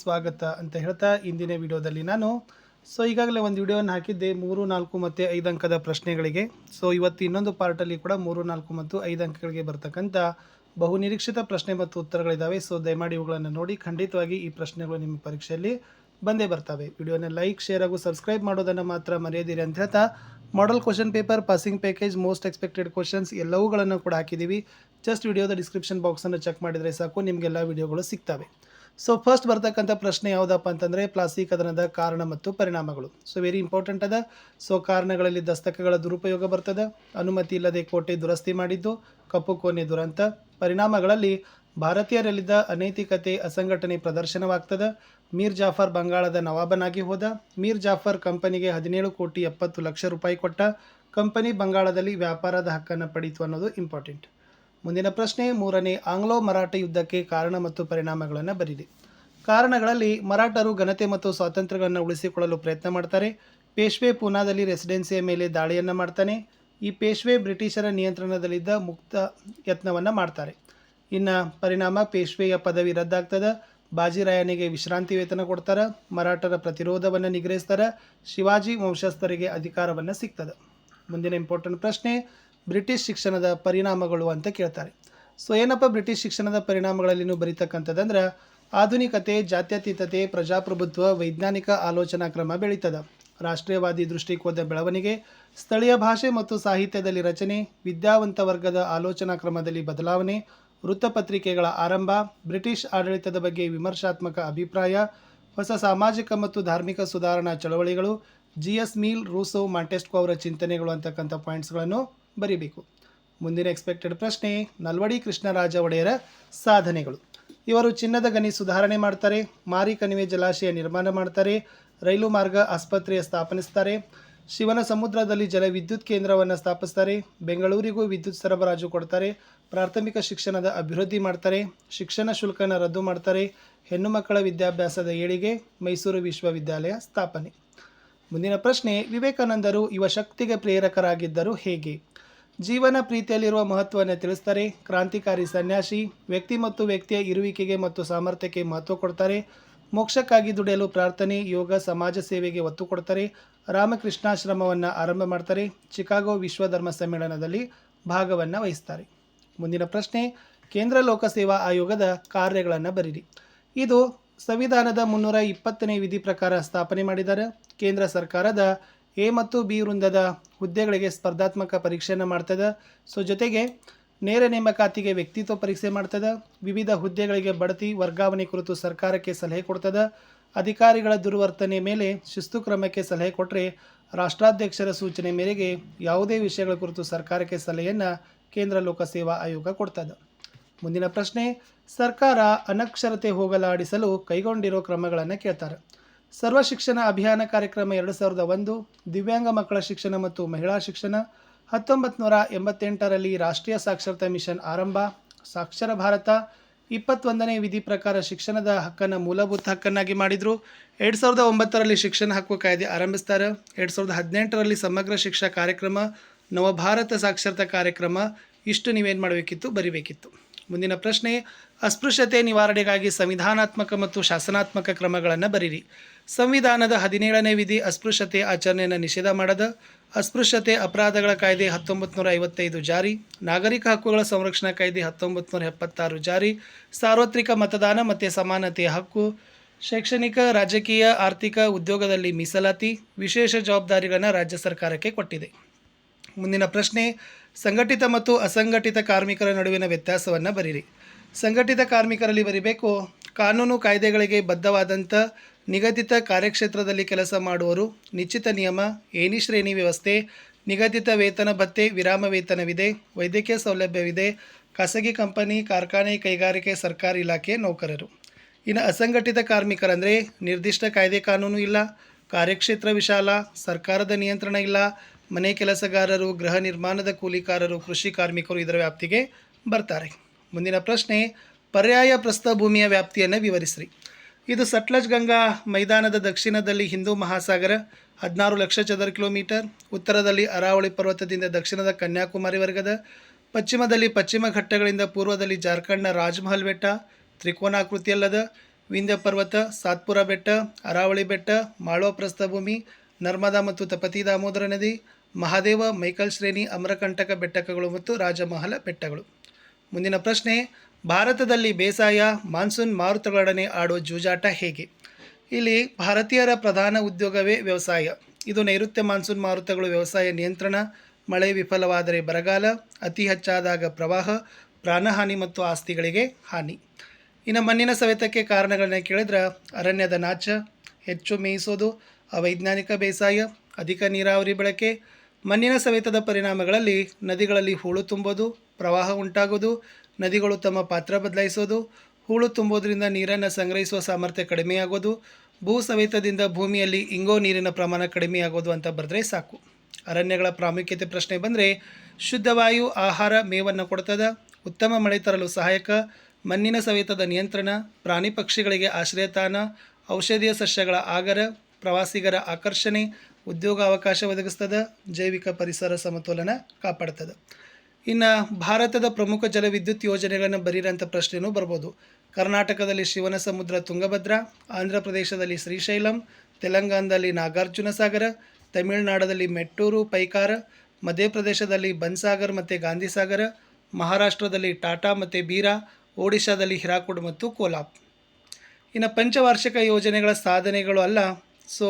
ಸ್ವಾಗತ ಅಂತ ಹೇಳ್ತಾ ಇಂದಿನ ವಿಡಿಯೋದಲ್ಲಿ ನಾನು ಈಗಾಗಲೇ ಒಂದು ವಿಡಿಯೋವನ್ನು ಹಾಕಿದ್ದೆ 3, 4 ಮತ್ತು 5 ಅಂಕದ ಪ್ರಶ್ನೆಗಳಿಗೆ. ಇವತ್ತು ಇನ್ನೊಂದು ಪಾರ್ಟಲ್ಲಿ ಕೂಡ 3, 4 ಮತ್ತು 5 ಅಂಕಗಳಿಗೆ ಬರ್ತಕ್ಕಂಥ ಬಹುನಿರೀಕ್ಷಿತ ಪ್ರಶ್ನೆ ಮತ್ತು ಉತ್ತರಗಳಿದ್ದಾವೆ. ದಯಮಾಡಿ ಇವುಗಳನ್ನು ನೋಡಿ. ಖಂಡಿತವಾಗಿ ಈ ಪ್ರಶ್ನೆಗಳು ನಿಮ್ಮ ಪರೀಕ್ಷೆಯಲ್ಲಿ ಬಂದೇ ಬರ್ತವೆ. ವಿಡಿಯೋನ ಲೈಕ್, ಶೇರ್ ಹಾಗೂ ಸಬ್ಸ್ಕ್ರೈಬ್ ಮಾಡೋದನ್ನು ಮಾತ್ರ ಮರೆಯದಿರಿ ಅಂತ ಹೇಳ್ತಾ model question paper, passing package, most expected questions ಎಲ್ಲವುಗಳನ್ನು ಕೂಡ ಹಾಕಿದ್ದೀವಿ. ಜಸ್ಟ್ ವಿಡಿಯೋದ ಡಿಸ್ಕ್ರಿಪ್ಷನ್ ಬಾಕ್ಸನ್ನು ಚೆಕ್ ಮಾಡಿದರೆ ಸಾಕು, ನಿಮಗೆಲ್ಲ ವಿಡಿಯೋಗಳು ಸಿಗ್ತವೆ. ಫಸ್ಟ್ ಬರ್ತಕ್ಕಂಥ ಪ್ರಶ್ನೆ ಯಾವುದಪ್ಪ ಅಂತಂದರೆ ಪ್ಲಾಸ್ಟಿಕ್ ಕದನದ ಕಾರಣ ಮತ್ತು ಪರಿಣಾಮಗಳು. ವೆರಿ ಇಂಪಾರ್ಟೆಂಟ್ ಅದ. ಕಾರಣಗಳಲ್ಲಿ ದಸ್ತಕಗಳ ದುರುಪಯೋಗ ಬರ್ತದೆ, ಅನುಮತಿ ಇಲ್ಲದೆ ಕೋಟೆ ದುರಸ್ತಿ ಮಾಡಿದ್ದು, ಕಪ್ಪು ಕೋಣೆ ದುರಂತ. ಪರಿಣಾಮಗಳಲ್ಲಿ ಭಾರತೀಯರಲ್ಲಿದ್ದ ಅನೈತಿಕತೆ, ಅಸಂಘಟನೆ ಪ್ರದರ್ಶನವಾಗ್ತದೆ. ಮೀರ್ ಜಾಫರ್ ಬಂಗಾಳದ ನವಾಬನಾಗಿ ಹೋದ. ಮೀರ್ ಜಾಫರ್ ಕಂಪನಿಗೆ 17,70,00,000 ರೂಪಾಯಿ ಕೊಟ್ಟ. ಕಂಪನಿ ಬಂಗಾಳದಲ್ಲಿ ವ್ಯಾಪಾರದ ಹಕ್ಕನ್ನು ಪಡೀತು ಅನ್ನೋದು ಇಂಪಾರ್ಟೆಂಟ್. ಮುಂದಿನ ಪ್ರಶ್ನೆ, 3ನೇ ಆಂಗ್ಲೋ ಮರಾಠ ಯುದ್ಧಕ್ಕೆ ಕಾರಣ ಮತ್ತು ಪರಿಣಾಮಗಳನ್ನು ಬರೀರಿ. ಕಾರಣಗಳಲ್ಲಿ ಮರಾಠರು ಘನತೆ ಮತ್ತು ಸ್ವಾತಂತ್ರ್ಯಗಳನ್ನು ಉಳಿಸಿಕೊಳ್ಳಲು ಪ್ರಯತ್ನ ಮಾಡ್ತಾರೆ. ಪೇಶ್ವೆ ಪೂನಾದಲ್ಲಿ ರೆಸಿಡೆನ್ಸಿಯ ಮೇಲೆ ದಾಳಿಯನ್ನು ಮಾಡ್ತಾನೆ. ಈ ಪೇಶ್ವೆ ಬ್ರಿಟಿಷರ ನಿಯಂತ್ರಣದಲ್ಲಿದ್ದ ಮುಕ್ತ ಯತ್ನವನ್ನು ಮಾಡ್ತಾರೆ. ಇನ್ನು ಪರಿಣಾಮ, ಪೇಶ್ವೆಯ ಪದವಿ ರದ್ದಾಗ್ತದೆ. ಬಾಜಿರಾಯನಿಗೆ ವಿಶ್ರಾಂತಿ ವೇತನ ಕೊಡ್ತಾರೆ. ಮರಾಠರ ಪ್ರತಿರೋಧವನ್ನು ನಿಗ್ರಹಿಸ್ತಾರೆ. ಶಿವಾಜಿ ವಂಶಸ್ಥರಿಗೆ ಅಧಿಕಾರವನ್ನು ಸಿಗ್ತದೆ. ಮುಂದಿನ ಇಂಪಾರ್ಟೆಂಟ್ ಪ್ರಶ್ನೆ, ಬ್ರಿಟಿಷ್ ಶಿಕ್ಷಣದ ಪರಿಣಾಮಗಳು ಅಂತ ಕೇಳ್ತಾರೆ. ಏನಪ್ಪ ಬ್ರಿಟಿಷ್ ಶಿಕ್ಷಣದ ಪರಿಣಾಮಗಳಲ್ಲಿ ನೀವು ಬರೀತಕ್ಕಂಥದ್ದಂದ್ರೆ, ಆಧುನಿಕತೆ, ಜಾತ್ಯತೀತತೆ, ಪ್ರಜಾಪ್ರಭುತ್ವ, ವೈಜ್ಞಾನಿಕ ಆಲೋಚನಾ ಕ್ರಮ ಬೆಳೀತದೆ. ರಾಷ್ಟ್ರೀಯವಾದಿ ದೃಷ್ಟಿಕೋನದ ಬೆಳವಣಿಗೆ, ಸ್ಥಳೀಯ ಭಾಷೆ ಮತ್ತು ಸಾಹಿತ್ಯದಲ್ಲಿ ರಚನೆ, ವಿದ್ಯಾವಂತ ವರ್ಗದ ಆಲೋಚನಾ ಕ್ರಮದಲ್ಲಿ ಬದಲಾವಣೆ, ವೃತ್ತಪತ್ರಿಕೆಗಳ ಆರಂಭ, ಬ್ರಿಟಿಷ್ ಆಡಳಿತದ ಬಗ್ಗೆ ವಿಮರ್ಶಾತ್ಮಕ ಅಭಿಪ್ರಾಯ, ಹೊಸ ಸಾಮಾಜಿಕ ಮತ್ತು ಧಾರ್ಮಿಕ ಸುಧಾರಣಾ ಚಳವಳಿಗಳು, GS ಮಿಲ್, ರೂಸೋ, ಮಾಂಟೆಸ್ಕ್ಯೂ ಅವರ ಚಿಂತನೆಗಳು ಅಂತಕ್ಕಂಥ ಪಾಯಿಂಟ್ಸ್ಗಳನ್ನು ಬರೀಬೇಕು. ಮುಂದಿನ ಎಕ್ಸ್ಪೆಕ್ಟೆಡ್ ಪ್ರಶ್ನೆ, ನಲ್ವಡಿ ಕೃಷ್ಣರಾಜ ಒಡೆಯರ ಸಾಧನೆಗಳು. ಇವರು ಚಿನ್ನದ ಗಣಿ ಸುಧಾರಣೆ ಮಾಡ್ತಾರೆ. ಮಾರಿ ಕಣಿವೆ ಜಲಾಶಯ ನಿರ್ಮಾಣ ಮಾಡ್ತಾರೆ. ರೈಲು ಮಾರ್ಗ, ಆಸ್ಪತ್ರೆಯ ಸ್ಥಾಪನಿಸ್ತಾರೆ. ಶಿವನ ಸಮುದ್ರದಲ್ಲಿ ಜಲ ವಿದ್ಯುತ್ ಕೇಂದ್ರವನ್ನು ಸ್ಥಾಪಿಸ್ತಾರೆ. ಬೆಂಗಳೂರಿಗೂ ವಿದ್ಯುತ್ ಸರಬರಾಜು ಕೊಡ್ತಾರೆ. ಪ್ರಾಥಮಿಕ ಶಿಕ್ಷಣದ ಅಭಿವೃದ್ಧಿ ಮಾಡ್ತಾರೆ. ಶಿಕ್ಷಣ ಶುಲ್ಕನ ರದ್ದು ಮಾಡ್ತಾರೆ. ಹೆಣ್ಣು ಮಕ್ಕಳ ವಿದ್ಯಾಭ್ಯಾಸದ ಏಳಿಗೆ, ಮೈಸೂರು ವಿಶ್ವವಿದ್ಯಾಲಯ ಸ್ಥಾಪನೆ. ಮುಂದಿನ ಪ್ರಶ್ನೆ, ವಿವೇಕಾನಂದರು ಯುವ ಶಕ್ತಿಗೆ ಪ್ರೇರಕರಾಗಿದ್ದರು ಹೇಗೆ? ಜೀವನ ಪ್ರೀತಿಯಲ್ಲಿರುವ ಮಹತ್ವವನ್ನು ತಿಳಿಸ್ತಾರೆ. ಕ್ರಾಂತಿಕಾರಿ ಸನ್ಯಾಸಿ, ವ್ಯಕ್ತಿ ಮತ್ತು ವ್ಯಕ್ತಿಯ ಇರುವಿಕೆಗೆ ಮತ್ತು ಸಾಮರ್ಥ್ಯಕ್ಕೆ ಮಹತ್ವ ಕೊಡ್ತಾರೆ. ಮೋಕ್ಷಕ್ಕಾಗಿ ದುಡಿಯಲು ಪ್ರಾರ್ಥನೆ, ಯೋಗ, ಸಮಾಜ ಸೇವೆಗೆ ಒತ್ತು ಕೊಡ್ತಾರೆ. ರಾಮಕೃಷ್ಣಾಶ್ರಮವನ್ನು ಆರಂಭ ಮಾಡ್ತಾರೆ. ಚಿಕಾಗೋ ವಿಶ್ವ ಧರ್ಮ ಸಮ್ಮೇಳನದಲ್ಲಿ ಭಾಗವನ್ನು ವಹಿಸ್ತಾರೆ. ಮುಂದಿನ ಪ್ರಶ್ನೆ, ಕೇಂದ್ರ ಲೋಕಸೇವಾ ಆಯೋಗದ ಕಾರ್ಯಗಳನ್ನು ಬರೀರಿ. ಇದು ಸಂವಿಧಾನದ 320ನೇ ವಿಧಿ ಪ್ರಕಾರ ಸ್ಥಾಪನೆ ಮಾಡಿದ್ದಾರೆ. ಕೇಂದ್ರ ಸರ್ಕಾರದ A ಮತ್ತು B ವೃಂದದ ಹುದ್ದೆಗಳಿಗೆ ಸ್ಪರ್ಧಾತ್ಮಕ ಪರೀಕ್ಷೆಯನ್ನು ಮಾಡ್ತದೆ. ಜೊತೆಗೆ ನೇರ ನೇಮಕಾತಿಗೆ ವ್ಯಕ್ತಿತ್ವ ಪರೀಕ್ಷೆ ಮಾಡ್ತದೆ. ವಿವಿಧ ಹುದ್ದೆಗಳಿಗೆ ಬಡ್ತಿ, ವರ್ಗಾವಣೆ ಕುರಿತು ಸರ್ಕಾರಕ್ಕೆ ಸಲಹೆ ಕೊಡ್ತದೆ. ಅಧಿಕಾರಿಗಳ ದುರ್ವರ್ತನೆ ಮೇಲೆ ಶಿಸ್ತು ಕ್ರಮಕ್ಕೆ ಸಲಹೆ ಕೊಟ್ಟರೆ ರಾಷ್ಟ್ರಾಧ್ಯಕ್ಷರ ಸೂಚನೆ ಮೇರೆಗೆ ಯಾವುದೇ ವಿಷಯಗಳ ಕುರಿತು ಸರ್ಕಾರಕ್ಕೆ ಸಲಹೆಯನ್ನು ಕೇಂದ್ರ ಲೋಕಸೇವಾ ಆಯೋಗ ಕೊಡ್ತದೆ. ಮುಂದಿನ ಪ್ರಶ್ನೆ, ಸರ್ಕಾರ ಅನಕ್ಷರತೆ ಹೋಗಲಾಡಿಸಲು ಕೈಗೊಂಡಿರೋ ಕ್ರಮಗಳನ್ನು ಕೇಳ್ತಾರೆ. ಸರ್ವ ಶಿಕ್ಷಣ ಅಭಿಯಾನ ಕಾರ್ಯಕ್ರಮ 2001, ದಿವ್ಯಾಂಗ ಮಕ್ಕಳ ಶಿಕ್ಷಣ ಮತ್ತು ಮಹಿಳಾ ಶಿಕ್ಷಣ, 1988ರಲ್ಲಿ ರಾಷ್ಟ್ರೀಯ ಸಾಕ್ಷರತಾ ಮಿಷನ್ ಆರಂಭ, ಸಾಕ್ಷರ ಭಾರತ, 21ನೇ ವಿಧಿ ಪ್ರಕಾರ ಶಿಕ್ಷಣದ ಹಕ್ಕನ್ನು ಮೂಲಭೂತ ಹಕ್ಕನ್ನಾಗಿ ಮಾಡಿದರು. 2009ರಲ್ಲಿ ಶಿಕ್ಷಣ ಹಕ್ಕು ಕಾಯ್ದೆ ಆರಂಭಿಸ್ತಾರೆ. 2018ರಲ್ಲಿ ಸಮಗ್ರ ಶಿಕ್ಷಾ ಕಾರ್ಯಕ್ರಮ, ನವಭಾರತ ಸಾಕ್ಷರತಾ ಕಾರ್ಯಕ್ರಮ. ಇಷ್ಟು ನೀವೇನು ಮಾಡಬೇಕಿತ್ತು, ಬರಿಬೇಕಿತ್ತು. ಮುಂದಿನ ಪ್ರಶ್ನೆ, ಅಸ್ಪೃಶ್ಯತೆ ನಿವಾರಣೆಗಾಗಿ ಸಂವಿಧಾನಾತ್ಮಕ ಮತ್ತು ಶಾಸನಾತ್ಮಕ ಕ್ರಮಗಳನ್ನು ಬರೀರಿ. ಸಂವಿಧಾನದ 17ನೇ ವಿಧಿ ಅಸ್ಪೃಶ್ಯತೆ ಆಚರಣೆಯನ್ನು ನಿಷೇಧ ಮಾಡದ. ಅಸ್ಪೃಶ್ಯತೆ ಅಪರಾಧಗಳ ಕಾಯ್ದೆ 1955 ಜಾರಿ. ನಾಗರಿಕ ಹಕ್ಕುಗಳ ಸಂರಕ್ಷಣಾ ಕಾಯ್ದೆ 1976 ಜಾರಿ. ಸಾರ್ವತ್ರಿಕ ಮತದಾನ ಮತ್ತು ಸಮಾನತೆಯ ಹಕ್ಕು. ಶೈಕ್ಷಣಿಕ, ರಾಜಕೀಯ, ಆರ್ಥಿಕ, ಉದ್ಯೋಗದಲ್ಲಿ ಮೀಸಲಾತಿ. ವಿಶೇಷ ಜವಾಬ್ದಾರಿಗಳನ್ನು ರಾಜ್ಯ ಸರ್ಕಾರಕ್ಕೆ ಕೊಟ್ಟಿದೆ. ಮುಂದಿನ ಪ್ರಶ್ನೆ, ಸಂಘಟಿತ ಮತ್ತು ಅಸಂಘಟಿತ ಕಾರ್ಮಿಕರ ನಡುವಿನ ವ್ಯತ್ಯಾಸವನ್ನು ಬರೀರಿ. ಸಂಘಟಿತ ಕಾರ್ಮಿಕರಲ್ಲಿ ಬರೀಬೇಕು, ಕಾನೂನು ಕಾಯ್ದೆಗಳಿಗೆ ಬದ್ಧವಾದಂಥ ನಿಗದಿತ ಕಾರ್ಯಕ್ಷೇತ್ರದಲ್ಲಿ ಕೆಲಸ ಮಾಡುವವರು, ನಿಶ್ಚಿತ ನಿಯಮ, ಏಣಿ ಶ್ರೇಣಿ ವ್ಯವಸ್ಥೆ, ನಿಗದಿತ ವೇತನ ಭತ್ಯೆ, ವಿರಾಮ ವೇತನವಿದೆ, ವೈದ್ಯಕೀಯ ಸೌಲಭ್ಯವಿದೆ, ಖಾಸಗಿ ಕಂಪನಿ, ಕಾರ್ಖಾನೆ, ಕೈಗಾರಿಕೆ, ಸರ್ಕಾರಿ ಇಲಾಖೆ ನೌಕರರು. ಇನ್ನು ಅಸಂಘಟಿತ ಕಾರ್ಮಿಕರಂದರೆ ನಿರ್ದಿಷ್ಟ ಕಾಯ್ದೆ ಕಾನೂನು ಇಲ್ಲ, ಕಾರ್ಯಕ್ಷೇತ್ರ ವಿಶಾಲ, ಸರ್ಕಾರದ ನಿಯಂತ್ರಣ ಇಲ್ಲ, ಮನೆ ಕೆಲಸಗಾರರು, ಗೃಹ ನಿರ್ಮಾಣದ ಕೂಲಿಕಾರರು, ಕೃಷಿ ಕಾರ್ಮಿಕರು ಇದರ ವ್ಯಾಪ್ತಿಗೆ ಬರ್ತಾರೆ. ಮುಂದಿನ ಪ್ರಶ್ನೆ, ಪರ್ಯಾಯ ಪ್ರಸ್ಥಭೂಮಿಯ ವ್ಯಾಪ್ತಿಯನ್ನು ವಿವರಿಸಿರಿ. ಇದು ಸಟ್ಲಜ್ ಗಂಗಾ ಮೈದಾನದ ದಕ್ಷಿಣದಲ್ಲಿ ಹಿಂದೂ ಮಹಾಸಾಗರ 16 ಲಕ್ಷ ಚದರ ಕಿಲೋಮೀಟರ್, ಉತ್ತರದಲ್ಲಿ ಅರಾವಳಿ ಪರ್ವತದಿಂದ ದಕ್ಷಿಣದ ಕನ್ಯಾಕುಮಾರಿ ವರ್ಗದ, ಪಶ್ಚಿಮದಲ್ಲಿ ಪಶ್ಚಿಮ ಘಟ್ಟಗಳಿಂದ ಪೂರ್ವದಲ್ಲಿ ಜಾರ್ಖಂಡ್ನ ರಾಜ್ಮಹಲ್ ಬೆಟ್ಟ ತ್ರಿಕೋನಾಕೃತಿಯಲ್ಲದ, ವಿಂಧ್ಯ ಪರ್ವತ, ಸಾತ್ಪುರ ಬೆಟ್ಟ, ಅರಾವಳಿ ಬೆಟ್ಟ, ಮಾಳ್ವಾ ಪ್ರಸ್ಥಭೂಮಿ, ನರ್ಮದಾ ಮತ್ತು ತಪತಿ ದಾಮೋದರ ನದಿ, ಮಹಾದೇವ, ಮೈಕಲ್ ಶ್ರೇಣಿ, ಅಮರಕಂಟಕ ಬೆಟ್ಟಗಳು ಮತ್ತು ರಾಜಮಹಲ ಬೆಟ್ಟಗಳು. ಮುಂದಿನ ಪ್ರಶ್ನೆ, ಭಾರತದಲ್ಲಿ ಬೇಸಾಯ, ಮಾನ್ಸೂನ್ ಮಾರುತಗಳೊಡನೆ ಆಡೋ ಜೂಜಾಟ ಹೇಗೆ? ಇಲ್ಲಿ ಭಾರತೀಯರ ಪ್ರಧಾನ ಉದ್ಯೋಗವೇ ವ್ಯವಸಾಯ. ಇದು ನೈಋತ್ಯ ಮಾನ್ಸೂನ್ ಮಾರುತಗಳು ವ್ಯವಸಾಯ ನಿಯಂತ್ರಣ, ಮಳೆ ವಿಫಲವಾದರೆ ಬರಗಾಲ, ಅತಿ ಹೆಚ್ಚಾದಾಗ ಪ್ರವಾಹ, ಪ್ರಾಣಹಾನಿ ಮತ್ತು ಆಸ್ತಿಗಳಿಗೆ ಹಾನಿ. ಇನ್ನು ಮಣ್ಣಿನ ಸವೆತಕ್ಕೆ ಕಾರಣಗಳನ್ನ ಕೇಳಿದ್ರೆ ಅರಣ್ಯದ ನಾಶ, ಹೆಚ್ಚು ಮೇಯಿಸೋದು, ಅವೈಜ್ಞಾನಿಕ ಬೇಸಾಯ, ಅಧಿಕ ನೀರಾವರಿ ಬಳಕೆ. ಮಣ್ಣಿನ ಸವೆತದ ಪರಿಣಾಮಗಳಲ್ಲಿ ನದಿಗಳಲ್ಲಿ ಹೂಳು ತುಂಬೋದು, ಪ್ರವಾಹ ಉಂಟಾಗೋದು, ನದಿಗಳು ತಮ್ಮ ಪಾತ್ರ ಬದಲಾಯಿಸೋದು, ಹೂಳು ತುಂಬೋದ್ರಿಂದ ನೀರನ್ನು ಸಂಗ್ರಹಿಸುವ ಸಾಮರ್ಥ್ಯ ಕಡಿಮೆಯಾಗೋದು, ಭೂ ಸವೆತದಿಂದ ಭೂಮಿಯಲ್ಲಿ ಇಂಗೋ ನೀರಿನ ಪ್ರಮಾಣ ಕಡಿಮೆಯಾಗೋದು ಅಂತ ಬರೆದ್ರೆ ಸಾಕು. ಅರಣ್ಯಗಳ ಪ್ರಾಮುಖ್ಯತೆ ಪ್ರಶ್ನೆ ಬಂದರೆ ಶುದ್ಧ ವಾಯು, ಆಹಾರ, ಮೇವನ್ನು ಕೊಡ್ತದೆ, ಉತ್ತಮ ಮಳೆ ತರಲು ಸಹಾಯಕ, ಮಣ್ಣಿನ ಸವೆತದ ನಿಯಂತ್ರಣ, ಪ್ರಾಣಿ ಪಕ್ಷಿಗಳಿಗೆ ಆಶ್ರಯತಾಣ, ಔಷಧೀಯ ಸಸ್ಯಗಳ ಆಗರ, ಪ್ರವಾಸಿಗರ ಆಕರ್ಷಣೆ, ಉದ್ಯೋಗ ಅವಕಾಶ ಒದಗಿಸ್ತದೆ, ಜೈವಿಕ ಪರಿಸರ ಸಮತೋಲನ ಕಾಪಾಡ್ತದೆ. ಇನ್ನು ಭಾರತದ ಪ್ರಮುಖ ಜಲವಿದ್ಯುತ್ ಯೋಜನೆಗಳನ್ನು ಬರೀರಂಥ ಪ್ರಶ್ನೆಯೂ ಬರ್ಬೋದು. ಕರ್ನಾಟಕದಲ್ಲಿ ಶಿವನ ಸಮುದ್ರ ತುಂಗಭದ್ರಾ, ಆಂಧ್ರ ಪ್ರದೇಶದಲ್ಲಿ ಶ್ರೀಶೈಲಂ, ತೆಲಂಗಾಣದಲ್ಲಿ ನಾಗಾರ್ಜುನ ಸಾಗರ, ತಮಿಳುನಾಡಲ್ಲಿ ಮೆಟ್ಟೂರು ಪೈಕಾರ, ಮಧ್ಯಪ್ರದೇಶದಲ್ಲಿ ಬನ್ಸಾಗರ್ ಮತ್ತು ಗಾಂಧಿ ಸಾಗರ, ಮಹಾರಾಷ್ಟ್ರದಲ್ಲಿ ಟಾಟಾ ಮತ್ತು ಬೀರಾ, ಒಡಿಶಾದಲ್ಲಿ ಹಿರಾಕುಡ್ ಮತ್ತು ಕೋಲಾಬ್. ಇನ್ನು ಪಂಚವಾರ್ಷಿಕ ಯೋಜನೆಗಳ ಸಾಧನೆಗಳು ಅಲ್ಲ. ಸೊ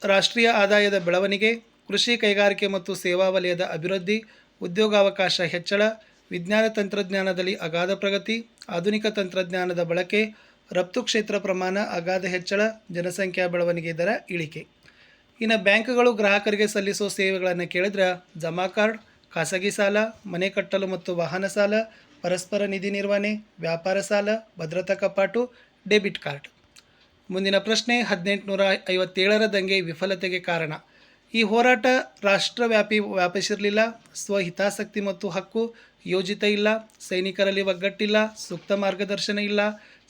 ರಾಷ್ಟ್ರೀಯ ಆದಾಯದ ಬೆಳವಣಿಗೆ, ಕೃಷಿ ಕೈಗಾರಿಕೆ ಮತ್ತು ಸೇವಾ ವಲಯದ ಅಭಿವೃದ್ಧಿ, ಉದ್ಯೋಗಾವಕಾಶ ಹೆಚ್ಚಳ, ವಿಜ್ಞಾನ ತಂತ್ರಜ್ಞಾನದಲ್ಲಿ ಅಗಾಧ ಪ್ರಗತಿ, ಆಧುನಿಕ ತಂತ್ರಜ್ಞಾನದ ಬಳಕೆ, ರಫ್ತು ಕ್ಷೇತ್ರ ಪ್ರಮಾಣ ಅಗಾಧ ಹೆಚ್ಚಳ, ಜನಸಂಖ್ಯಾ ಬೆಳವಣಿಗೆ ದರ ಇಳಿಕೆ. ಇನ್ನು ಬ್ಯಾಂಕ್ಗಳು ಗ್ರಾಹಕರಿಗೆ ಸಲ್ಲಿಸೋ ಸೇವೆಗಳನ್ನು ಕೇಳಿದ್ರೆ ಜಮಾ ಕಾರ್ಡ್, ಖಾಸಗಿ ಸಾಲ, ಮನೆ ಕಟ್ಟಲು ಮತ್ತು ವಾಹನ ಸಾಲ, ಪರಸ್ಪರ ನಿಧಿ ನಿರ್ವಹಣೆ, ವ್ಯಾಪಾರ ಸಾಲ, ಭದ್ರತಾ ಕಪಾಟು, ಡೆಬಿಟ್ ಕಾರ್ಡ್. ಮುಂದಿನ ಪ್ರಶ್ನೆ, 1857ರ ದಂಗೆ ವಿಫಲತೆಗೆ ಕಾರಣ. ಈ ಹೋರಾಟ ವ್ಯಾಪಿಸಿರಲಿಲ್ಲ, ಸ್ವಹಿತಾಸಕ್ತಿ ಮತ್ತು ಹಕ್ಕು, ಯೋಜಿತ ಇಲ್ಲ, ಸೈನಿಕರಲ್ಲಿ ಒಗ್ಗಟ್ಟಿಲ್ಲ, ಸೂಕ್ತ ಮಾರ್ಗದರ್ಶನ ಇಲ್ಲ,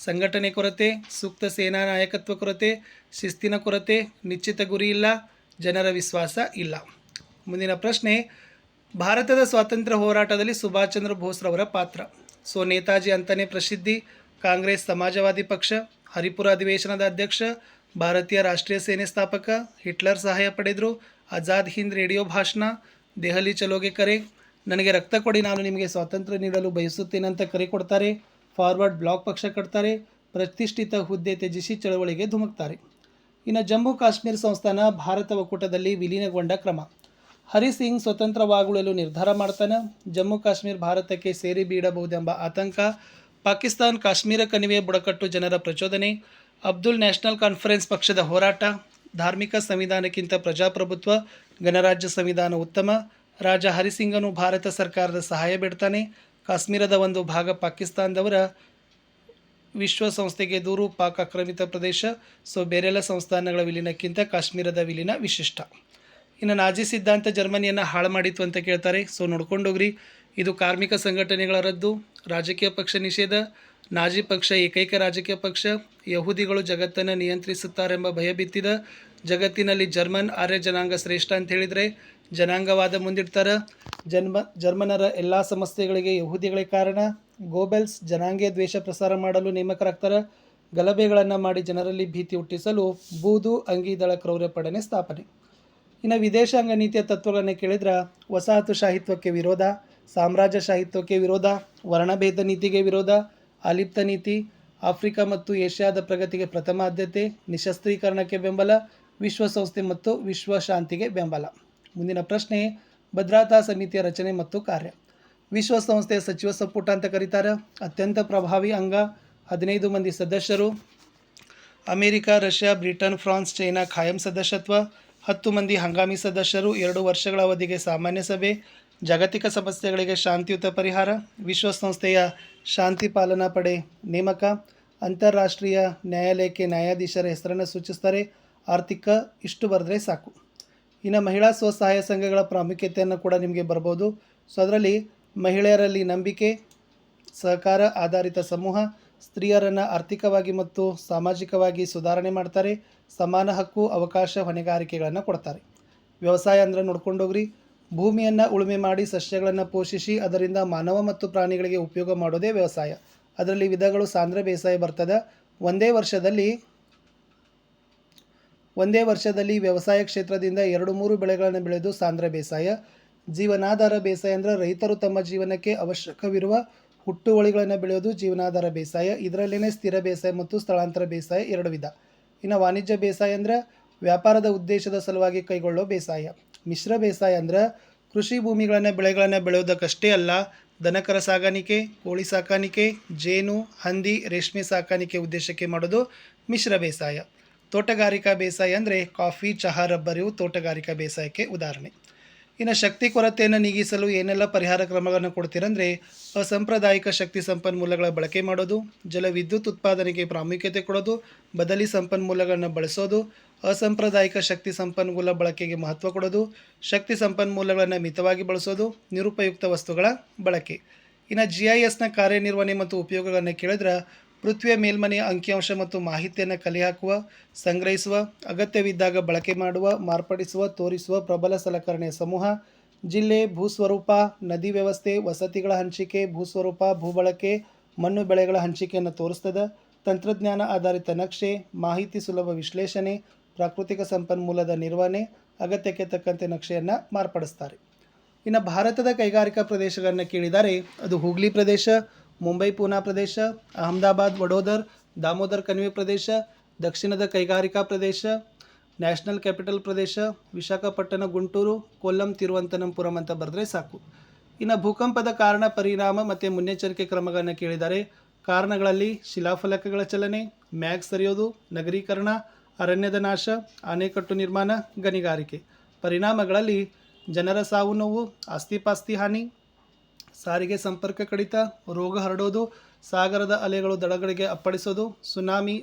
ಸಂಘಟನೆ ಕೊರತೆ, ಸೂಕ್ತ ಸೇನಾ ನಾಯಕತ್ವ ಕೊರತೆ, ಶಿಸ್ತಿನ ಕೊರತೆ, ನಿಶ್ಚಿತ ಗುರಿ ಇಲ್ಲ, ಜನರ ವಿಶ್ವಾಸ ಇಲ್ಲ. ಮುಂದಿನ ಪ್ರಶ್ನೆ, ಭಾರತದ ಸ್ವಾತಂತ್ರ್ಯ ಹೋರಾಟದಲ್ಲಿ ಸುಭಾಷ್ ಚಂದ್ರ ಬೋಸ್ರವರ ಪಾತ್ರ. ಸೊ ನೇತಾಜಿ ಅಂತಲೇ ಪ್ರಸಿದ್ಧಿ, ಕಾಂಗ್ರೆಸ್ ಸಮಾಜವಾದಿ ಪಕ್ಷ, ಹರಿಪುರ ಅಧಿವೇಶನದ ಅಧ್ಯಕ್ಷ, ಭಾರತೀಯ ರಾಷ್ಟ್ರೀಯ ಸೇನೆ ಸ್ಥಾಪಕ, ಹಿಟ್ಲರ್ ಸಹಾಯ ಪಡೆದರು, ಆಜಾದ್ ಹಿಂದ್ ರೇಡಿಯೋ ಭಾಷಣ, ದೆಹಲಿ ಚಲೋಗೆ ಕರೆ, ನನಗೆ ರಕ್ತ ಕೊಡಿ ನಾನು ನಿಮಗೆ ಸ್ವಾತಂತ್ರ್ಯ ನೀಡಲು ಬಯಸುತ್ತೇನೆ ಅಂತ ಕರೆ ಕೊಡ್ತಾರೆ, ಫಾರ್ವರ್ಡ್ ಬ್ಲಾಕ್ ಪಕ್ಷ ಕಟ್ತಾರೆ, ಪ್ರತಿಷ್ಠಿತ ಹುದ್ದೆ ತ್ಯಜಿಸಿ ಚಳವಳಿಗೆ ಧುಮುಕ್ತಾರೆ. ಇನ್ನು ಜಮ್ಮು ಕಾಶ್ಮೀರ ಸಂಸ್ಥಾನ ಭಾರತ ಒಕ್ಕೂಟದಲ್ಲಿ ವಿಲೀನಗೊಂಡ ಕ್ರಮ. ಹರಿಸಿಂಗ್ ಸ್ವತಂತ್ರವಾಗುಳಲು ನಿರ್ಧಾರ ಮಾಡ್ತಾನೆ, ಜಮ್ಮು ಕಾಶ್ಮೀರ ಭಾರತಕ್ಕೆ ಸೇರಿ ಬೀಳಬಹುದೆಂಬ ಆತಂಕ, ಪಾಕಿಸ್ತಾನ್ ಕಾಶ್ಮೀರ ಕಣಿವೆ ಬುಡಕಟ್ಟು ಜನರ ಪ್ರಚೋದನೆ, ಅಬ್ದುಲ್ ನ್ಯಾಷನಲ್ ಕಾನ್ಫರೆನ್ಸ್ ಪಕ್ಷದ ಹೋರಾಟ, ಧಾರ್ಮಿಕ ಸಂವಿಧಾನಕ್ಕಿಂತ ಪ್ರಜಾಪ್ರಭುತ್ವ, ಗಣರಾಜ್ಯ ಸಂವಿಧಾನ ಉತ್ತಮ, ರಾಜ ಹರಿಸಿಂಗನು ಭಾರತ ಸರ್ಕಾರದ ಸಹಾಯ ಬೇಡ್ತಾನೆ, ಕಾಶ್ಮೀರದ ಒಂದು ಭಾಗ ಪಾಕಿಸ್ತಾನದವರ, ವಿಶ್ವಸಂಸ್ಥೆಗೆ ದೂರು, ಪಾಕ್ ಆಕ್ರಮಿತ ಪ್ರದೇಶ. ಸೊ ಬೇರೆಲ್ಲ ಸಂಸ್ಥಾನಗಳ ವಿಲೀನಕ್ಕಿಂತ ಕಾಶ್ಮೀರದ ವಿಲೀನ ವಿಶಿಷ್ಟ. ಇನ್ನು ನಾಜಿ ಸಿದ್ಧಾಂತ ಜರ್ಮನಿಯನ್ನು ಹಾಳು ಮಾಡಿತು ಅಂತ ಕೇಳ್ತಾರೆ. ಸೊ ನೋಡ್ಕೊಂಡೋಗ್ರಿ, ಇದು ಕಾರ್ಮಿಕ ಸಂಘಟನೆಗಳ ರದ್ದು, ರಾಜಕೀಯ ಪಕ್ಷ ನಿಷೇಧ, ನಾಜಿ ಪಕ್ಷ ಏಕೈಕ ರಾಜಕೀಯ ಪಕ್ಷ, ಯಹೂದಿಗಳು ಜಗತ್ತನ್ನು ನಿಯಂತ್ರಿಸುತ್ತಾರೆಂಬ ಭಯ ಬಿತ್ತಿದ, ಜಗತ್ತಿನಲ್ಲಿ ಜರ್ಮನ್ ಆರ್ಯ ಜನಾಂಗ ಶ್ರೇಷ್ಠ ಅಂತ ಹೇಳಿದರೆ ಜನಾಂಗವಾದ ಮುಂದಿಡ್ತಾರೆ, ಜರ್ಮನರ ಎಲ್ಲ ಸಮಸ್ಯೆಗಳಿಗೆ ಯಹೂದಿಗಳೇ ಕಾರಣ, ಗೋಬೆಲ್ಸ್ ಜನಾಂಗೀಯ ದ್ವೇಷ ಪ್ರಸಾರ ಮಾಡಲು ನೇಮಕರಾಗ್ತಾರೆ, ಗಲಭೆಗಳನ್ನು ಮಾಡಿ ಜನರಲ್ಲಿ ಭೀತಿ ಹುಟ್ಟಿಸಲು ಬೂದು ಅಂಗಿ ದಳ ಕ್ರೌರ್ಯ ಪಡನೆ ಸ್ಥಾಪನೆ. ಇನ್ನು ವಿದೇಶಾಂಗ ನೀತಿಯ ತತ್ವಗಳನ್ನು ಕೇಳಿದ್ರೆ ವಸಾಹತುಶಾಹಿತ್ವಕ್ಕೆ ವಿರೋಧ, ಸಾಮ್ರಾಜ್ಯಶಾಹಿತ್ವಕ್ಕೆ ವಿರೋಧ, ವರ್ಣಭೇದ ನೀತಿಗೆ ವಿರೋಧ, ಅಲಿಪ್ತ ನೀತಿ, ಆಫ್ರಿಕಾ ಮತ್ತು ಏಷ್ಯಾದ ಪ್ರಗತಿಗೆ ಪ್ರಥಮ ಆದ್ಯತೆ, ನಿಶಸ್ತ್ರೀಕರಣಕ್ಕೆ ಬೆಂಬಲ, ವಿಶ್ವಸಂಸ್ಥೆ ಮತ್ತು ವಿಶ್ವ ಶಾಂತಿಗೆ ಬೆಂಬಲ. ಮುಂದಿನ ಪ್ರಶ್ನೆ, ಭದ್ರತಾ ಸಮಿತಿಯ ರಚನೆ ಮತ್ತು ಕಾರ್ಯ. ವಿಶ್ವಸಂಸ್ಥೆಯ ಸಚಿವ ಸಂಪುಟ ಅಂತ ಕರೀತಾರೆ. ಅತ್ಯಂತ ಪ್ರಭಾವಿ ಅಂಗ, 15 ಮಂದಿ ಸದಸ್ಯರು. America, Russia, Britain, France, China ಖಾಯಂ ಸದಸ್ಯತ್ವ. 10 ಮಂದಿ ಹಂಗಾಮಿ ಸದಸ್ಯರು. 2 ವರ್ಷಗಳ ಅವಧಿಗೆ ಸಾಮಾನ್ಯ ಸಭೆ. ಜಾಗತಿಕ ಸಮಸ್ಯೆಗಳಿಗೆ ಶಾಂತಿಯುತ ಪರಿಹಾರ. ವಿಶ್ವಸಂಸ್ಥೆಯ ಶಾಂತಿ ಪಾಲನಾ ಪಡೆ ನೇಮಕ. ಅಂತಾರಾಷ್ಟ್ರೀಯ ನ್ಯಾಯಾಲಯಕ್ಕೆ ನ್ಯಾಯಾಧೀಶರ ಹೆಸರನ್ನು ಸೂಚಿಸ್ತಾರೆ. ಆರ್ಥಿಕ. ಇಷ್ಟು ಬರೆದ್ರೆ ಸಾಕು. ಇನ್ನು ಮಹಿಳಾ ಸ್ವಸಹಾಯ ಸಂಘಗಳ ಪ್ರಾಮುಖ್ಯತೆಯನ್ನು ಕೂಡ ನಿಮಗೆ ಬರ್ಬೋದು. ಸೊ ಅದರಲ್ಲಿ ಮಹಿಳೆಯರಲ್ಲಿ ನಂಬಿಕೆ, ಸಹಕಾರ ಆಧಾರಿತ ಸಮೂಹ, ಸ್ತ್ರೀಯರನ್ನು ಆರ್ಥಿಕವಾಗಿ ಮತ್ತು ಸಾಮಾಜಿಕವಾಗಿ ಸುಧಾರಣೆ ಮಾಡ್ತಾರೆ, ಸಮಾನ ಹಕ್ಕು, ಅವಕಾಶ, ಹೊಣೆಗಾರಿಕೆಗಳನ್ನು ಕೊಡ್ತಾರೆ. ವ್ಯವಸಾಯ ಅಂದರೆ ನೋಡ್ಕೊಂಡೋಗ್ರಿ, ಭೂಮಿಯನ್ನು ಉಳುಮೆ ಮಾಡಿ ಸಸ್ಯಗಳನ್ನು ಪೋಷಿಸಿ ಅದರಿಂದ ಮಾನವ ಮತ್ತು ಪ್ರಾಣಿಗಳಿಗೆ ಉಪಯೋಗ ಮಾಡೋದೇ ವ್ಯವಸಾಯ. ಅದರಲ್ಲಿ ವಿಧಗಳು ಸಾಂದ್ರ ಬೇಸಾಯ ಬರ್ತದೆ. ಒಂದೇ ವರ್ಷದಲ್ಲಿ ವ್ಯವಸಾಯ ಕ್ಷೇತ್ರದಿಂದ 2-3 ಬೆಳೆಗಳನ್ನು ಬೆಳೆದು ಸಾಂದ್ರ ಬೇಸಾಯ. ಜೀವನಾಧಾರ ಬೇಸಾಯ ಅಂದರೆ ರೈತರು ತಮ್ಮ ಜೀವನಕ್ಕೆ ಅವಶ್ಯಕವಿರುವ ಹುಟ್ಟುವಳಿಗಳನ್ನು ಬೆಳೆಯೋದು ಜೀವನಾಧಾರ ಬೇಸಾಯ. ಇದರಲ್ಲೇ ಸ್ಥಿರ ಬೇಸಾಯ ಮತ್ತು ಸ್ಥಳಾಂತರ ಬೇಸಾಯ 2 ವಿಧ. ಇನ್ನು ವಾಣಿಜ್ಯ ಬೇಸಾಯ ಅಂದರೆ ವ್ಯಾಪಾರದ ಉದ್ದೇಶದ ಸಲುವಾಗಿ ಕೈಗೊಳ್ಳೋ ಬೇಸಾಯ. ಮಿಶ್ರ ಬೇಸಾಯ ಅಂದರೆ ಕೃಷಿ ಬೆಳೆಗಳನ್ನು ಬೆಳೆಯೋದಕ್ಕಷ್ಟೇ ಅಲ್ಲ, ದನಕರ ಸಾಕಾಣಿಕೆ, ಕೋಳಿ ಸಾಕಾಣಿಕೆ, ಜೇನು, ಹಂದಿ, ರೇಷ್ಮೆ ಸಾಕಾಣಿಕೆ ಉದ್ದೇಶಕ್ಕೆ ಮಾಡೋದು ಮಿಶ್ರ ಬೇಸಾಯ. ತೋಟಗಾರಿಕಾ ಬೇಸಾಯ ಅಂದರೆ ಕಾಫಿ, ಚಹಾ, ರಬ್ಬರ್ ಇವು ತೋಟಗಾರಿಕಾ ಬೇಸಾಯಕ್ಕೆ ಉದಾಹರಣೆ. ಇನ್ನು ಶಕ್ತಿ ಕೊರತೆಯನ್ನು ನೀಗಿಸಲು ಏನೆಲ್ಲ ಪರಿಹಾರ ಕ್ರಮಗಳನ್ನು ಕೊಡ್ತೀರಂದರೆ ಅಸಾಂಪ್ರದಾಯಿಕ ಶಕ್ತಿ ಸಂಪನ್ಮೂಲಗಳ ಬಳಕೆ ಮಾಡೋದು, ಜಲವಿದ್ಯುತ್ ಉತ್ಪಾದನೆಗೆ ಪ್ರಾಮುಖ್ಯತೆ ಕೊಡೋದು, ಬದಲಿ ಸಂಪನ್ಮೂಲಗಳನ್ನು ಬಳಸೋದು, ಅಸಾಂಪ್ರದಾಯಿಕ ಶಕ್ತಿ ಸಂಪನ್ಮೂಲ ಬಳಕೆಗೆ ಮಹತ್ವ ಕೊಡೋದು, ಶಕ್ತಿ ಸಂಪನ್ಮೂಲಗಳನ್ನು ಮಿತವಾಗಿ ಬಳಸೋದು, ನಿರುಪಯುಕ್ತ ವಸ್ತುಗಳ ಬಳಕೆ. ಇನ್ನು GISನ ಕಾರ್ಯನಿರ್ವಹಣೆ ಮತ್ತು ಉಪಯೋಗಗಳನ್ನು ಕೇಳಿದ್ರೆ ಪೃಥ್ವಿಯ ಮೇಲ್ಮನೆಯ ಅಂಕಿಅಂಶ ಮತ್ತು ಮಾಹಿತಿಯನ್ನು ಕಲೆ ಹಾಕುವ, ಸಂಗ್ರಹಿಸುವ, ಅಗತ್ಯವಿದ್ದಾಗ ಬಳಕೆ ಮಾಡುವ, ಮಾರ್ಪಡಿಸುವ, ತೋರಿಸುವ ಪ್ರಬಲ ಸಲಕರಣೆಯ ಸಮೂಹ. ಜಿಲ್ಲೆ, ಭೂಸ್ವರೂಪ, ನದಿ ವ್ಯವಸ್ಥೆ, ವಸತಿಗಳ ಹಂಚಿಕೆ, ಭೂಸ್ವರೂಪ, ಭೂಬಳಕೆ, ಮಣ್ಣು ಬೆಳೆಗಳ ಹಂಚಿಕೆಯನ್ನು ತೋರಿಸ್ತದೆ. ತಂತ್ರಜ್ಞಾನ ಆಧಾರಿತ ನಕ್ಷೆ, ಮಾಹಿತಿ ಸುಲಭ ವಿಶ್ಲೇಷಣೆ, ಪ್ರಾಕೃತಿಕ ಸಂಪನ್ಮೂಲದ ನಿರ್ವಹಣೆ, ಅಗತ್ಯಕ್ಕೆ ತಕ್ಕಂತೆ ನಕ್ಷೆಯನ್ನು ಮಾರ್ಪಡಿಸ್ತಾರೆ. ಇನ್ನು ಭಾರತದ ಕೈಗಾರಿಕಾ ಪ್ರದೇಶಗಳನ್ನು ಕೇಳಿದರೆ ಅದು ಹುಗ್ಲಿ ಪ್ರದೇಶ, ಮುಂಬೈ ಪೂನಾ ಪ್ರದೇಶ, ಅಹಮದಾಬಾದ್ ವಡೋದರ್, ದಾಮೋದರ್ ಕಣಿವೆ ಪ್ರದೇಶ, ದಕ್ಷಿಣದ ಕೈಗಾರಿಕಾ ಪ್ರದೇಶ, ನ್ಯಾಷನಲ್ ಕ್ಯಾಪಿಟಲ್ ಪ್ರದೇಶ, ವಿಶಾಖಪಟ್ಟಣ, ಗುಂಟೂರು, ಕೊಲ್ಲಂ, ತಿರುವನಂತಪುರಂ ಅಂತ ಬರೆದ್ರೆ ಸಾಕು. ಇನ್ನು ಭೂಕಂಪದ ಕಾರಣ, ಪರಿಣಾಮ ಮತ್ತು ಮುನ್ನೆಚ್ಚರಿಕೆ ಕ್ರಮಗಳನ್ನು ಕೇಳಿದ್ದಾರೆ. ಕಾರಣಗಳಲ್ಲಿ ಶಿಲಾಫಲಕಗಳ ಚಲನೆ, ಮ್ಯಾಗ್ ಸರಿಯೋದು, ನಗರೀಕರಣ, ಅರಣ್ಯದ ನಾಶ, ಅಣೆಕಟ್ಟು ನಿರ್ಮಾಣ, ಗಣಿಗಾರಿಕೆ. ಪರಿಣಾಮಗಳಲ್ಲಿ ಜನರ ಸಾವು ನೋವು, ಆಸ್ತಿಪಾಸ್ತಿ ಹಾನಿ, ಸಾರಿಗೆ ಸಂಪರ್ಕ ಕಡಿತ, ರೋಗ ಹರಡೋದು, ಸಾಗರದ ಅಲೆಗಳು ದಡಗಳಿಗೆ ಅಪ್ಪಳಿಸೋದು, ಸುನಾಮಿ,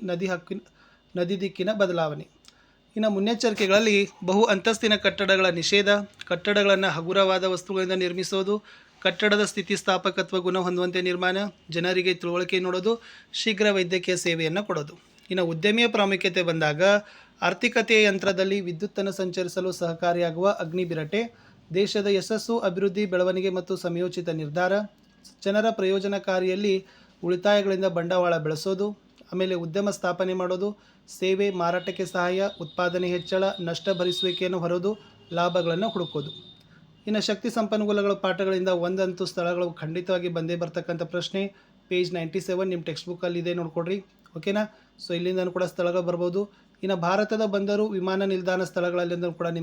ನದಿ ದಿಕ್ಕಿನ ಬದಲಾವಣೆ. ಇನ್ನು ಮುನ್ನೆಚ್ಚರಿಕೆಗಳಲ್ಲಿ ಬಹು ಅಂತಸ್ತಿನ ಕಟ್ಟಡಗಳ ನಿಷೇಧ, ಕಟ್ಟಡಗಳನ್ನು ಹಗುರವಾದ ವಸ್ತುಗಳಿಂದ ನಿರ್ಮಿಸೋದು, ಕಟ್ಟಡದ ಸ್ಥಿತಿಸ್ಥಾಪಕತ್ವ ಗುಣ ಹೊಂದುವಂತೆ ನಿರ್ಮಾಣ, ಜನರಿಗೆ ತಿಳುವಳಿಕೆ ನೋಡೋದು, ಶೀಘ್ರ ವೈದ್ಯಕೀಯ ಸೇವೆಯನ್ನು ಕೊಡೋದು. ಇನ್ನು ಉದ್ಯಮಿಯ ಪ್ರಾಮುಖ್ಯತೆ ಬಂದಾಗ ಆರ್ಥಿಕತೆಯ ಯಂತ್ರದಲ್ಲಿ ವಿದ್ಯುತ್ತನ್ನು ಸಂಚರಿಸಲು ಸಹಕಾರಿಯಾಗುವ ಅಗ್ನಿ ಬಿರಟೆ, ದೇಶದ ಯಶಸ್ಸು, ಅಭಿವೃದ್ಧಿ, ಬೆಳವಣಿಗೆ ಮತ್ತು ಸಮಯೋಚಿತ ನಿರ್ಧಾರ, ಜನರ ಪ್ರಯೋಜನಕಾರಿಯಲ್ಲಿ ಉಳಿತಾಯಗಳಿಂದ ಬಂಡವಾಳ ಬೆಳೆಸೋದು, ಆಮೇಲೆ ಉದ್ಯಮ ಸ್ಥಾಪನೆ ಮಾಡೋದು, ಸೇವೆ, ಮಾರಾಟಕ್ಕೆ ಸಹಾಯ, ಉತ್ಪಾದನೆ ಹೆಚ್ಚಳ, ನಷ್ಟ ಭರಿಸುವಿಕೆಯನ್ನು ಹೊರೋದು, ಲಾಭಗಳನ್ನು ಹುಡುಕೋದು. ಇನ್ನು ಶಕ್ತಿ ಸಂಪನ್ಮೂಲಗಳ ಪಾಠಗಳಿಂದ ಒಂದಂತೂ ಸ್ಥಳಗಳು ಖಂಡಿತವಾಗಿ ಬಂದೇ ಬರ್ತಕ್ಕಂಥ ಪ್ರಶ್ನೆ. ಪೇಜ್ 97 ನಿಮ್ಮ ಟೆಕ್ಸ್ಟ್ ಬುಕ್ಕಲ್ಲಿ ಇದೆ, ನೋಡ್ಕೊಡ್ರಿ. ಓಕೆನಾ? ಸೊ ಇಲ್ಲಿಂದ ಕೂಡ ಸ್ಥಳಗಳು ಬರ್ಬೋದು. ಇನ್ನು ಭಾರತದ ಬಂದರು, ವಿಮಾನ ನಿಲ್ದಾಣ ಸ್ಥಳಗಳಲ್ಲಿಂದ ಕೂಡ